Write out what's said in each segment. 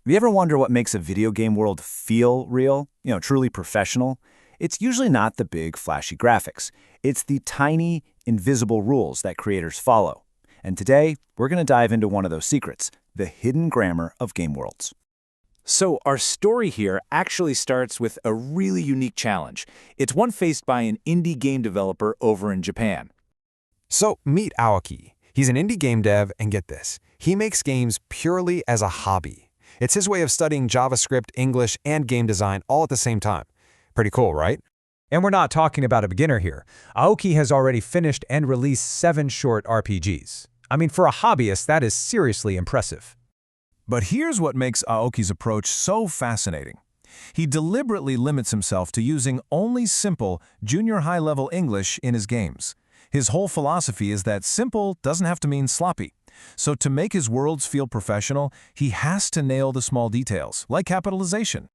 Have you ever wonder what makes a video game world feel real, truly professional? It's usually not the big, flashy graphics. It's the tiny, invisible rules that creators follow. And today, we're going to dive into one of those secrets, the hidden grammar of game worlds. So our story here actually starts with a really unique challenge. It's one faced by an indie game developer over in Japan. So meet Aoki. He's an indie game dev, and get this, he makes games purely as a hobby. It's his way of studying JavaScript, English, and game design all at the same time. Pretty cool, right? And we're not talking about a beginner here. Aoki has already finished and released 7 short RPGs. I mean, for a hobbyist, that is seriously impressive. But here's what makes Aoki's approach so fascinating. He deliberately limits himself to using only simple, junior high-level English in his games. His whole philosophy is that simple doesn't have to mean sloppy. So to make his worlds feel professional, he has to nail the small details, like capitalization.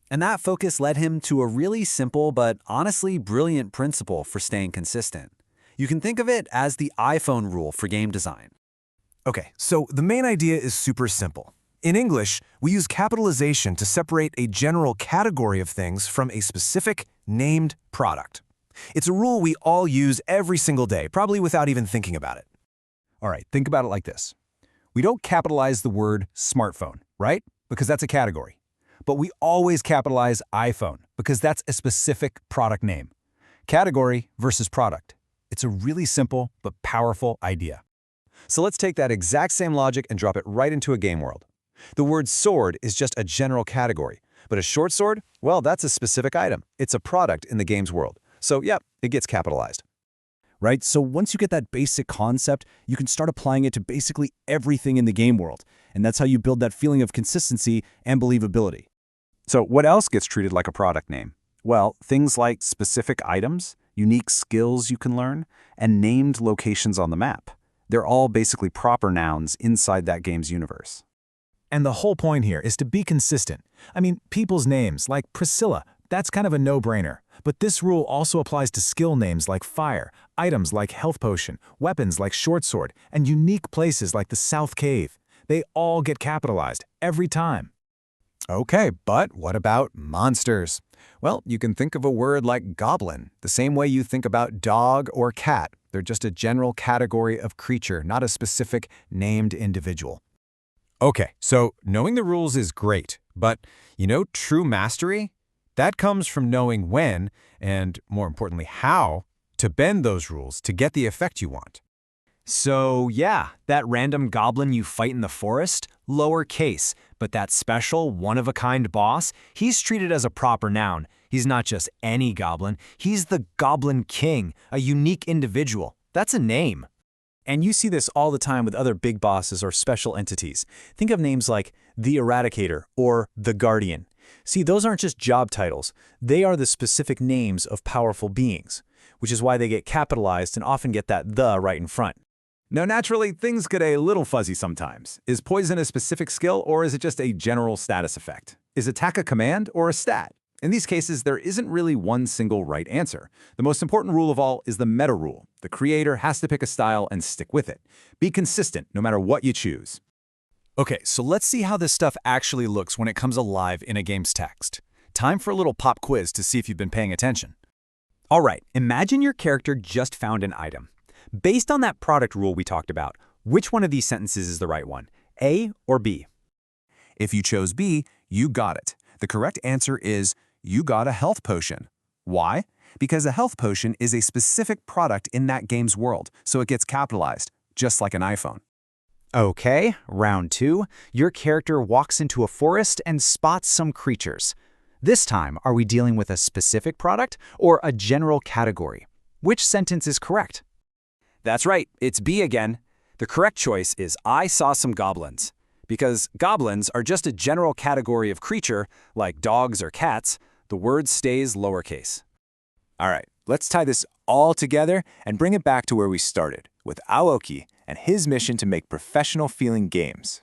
And that focus led him to a really simple but honestly brilliant principle for staying consistent. You can think of it as the iPhone rule for game design. Okay, so the main idea is super simple. In English, we use capitalization to separate a general category of things from a specific, named product. It's a rule we all use every single day, probably without even thinking about it. All right, think about it like this. We don't capitalize the word smartphone, right? Because that's a category. But we always capitalize iPhone because that's a specific product name. Category versus product. It's a really simple but powerful idea. So let's take that exact same logic and drop it right into a game world. The word sword is just a general category, but a short sword, well, that's a specific item. It's a product in the game's world. So, yeah, it gets capitalized. Right? So once you get that basic concept, you can start applying it to basically everything in the game world. And that's how you build that feeling of consistency and believability. So what else gets treated like a product name? Well, things like specific items, unique skills you can learn, and named locations on the map. They're all basically proper nouns inside that game's universe. And the whole point here is to be consistent. I mean, people's names, like Priscilla, that's kind of a no-brainer. But this rule also applies to skill names like fire, items like health potion, weapons like short sword, and unique places like the South Cave. They all get capitalized every time. Okay, but what about monsters? Well, you can think of a word like goblin, the same way you think about dog or cat. They're just a general category of creature, not a specific named individual. Okay, so knowing the rules is great, but true mastery? That comes from knowing when, and more importantly, how, to bend those rules to get the effect you want. So yeah, that random goblin you fight in the forest, lowercase, but that special, one-of-a-kind boss, he's treated as a proper noun. He's not just any goblin, he's the Goblin King, a unique individual. That's a name. And you see this all the time with other big bosses or special entities. Think of names like the Eradicator or the Guardian. See, those aren't just job titles. They are the specific names of powerful beings, which is why they get capitalized and often get that "the" right in front. Now, naturally, things get a little fuzzy sometimes. Is poison a specific skill, or is it just a general status effect? Is attack a command or a stat? In these cases, there isn't really one single right answer. The most important rule of all is the meta rule. The creator has to pick a style and stick with it. Be consistent no matter what you choose. Okay, so let's see how this stuff actually looks when it comes alive in a game's text. Time for a little pop quiz to see if you've been paying attention. All right, imagine your character just found an item. Based on that product rule we talked about, which one of these sentences is the right one, A or B? If you chose B, you got it. The correct answer is, you got a health potion. Why? Because a health potion is a specific product in that game's world, so it gets capitalized, just like an iPhone. Okay, round 2. Your character walks into a forest and spots some creatures. This time, are we dealing with a specific product or a general category? Which sentence is correct? That's right, it's B again. The correct choice is I saw some goblins. Because goblins are just a general category of creature, like dogs or cats, the word stays lowercase. All right, let's tie this all together and bring it back to where we started, with Aoki and his mission to make professional-feeling games.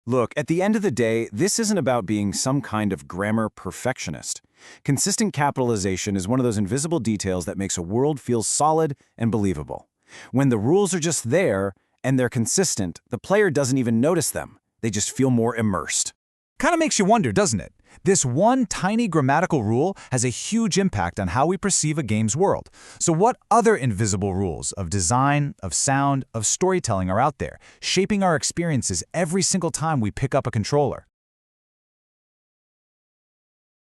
Look, at the end of the day, this isn't about being some kind of grammar perfectionist. Consistent capitalization is one of those invisible details that makes a world feel solid and believable. When the rules are just there and they're consistent, the player doesn't even notice them. They just feel more immersed. Kind of makes you wonder, doesn't it? This one tiny grammatical rule has a huge impact on how we perceive a game's world. So what other invisible rules of design, of sound, of storytelling are out there, shaping our experiences every single time we pick up a controller?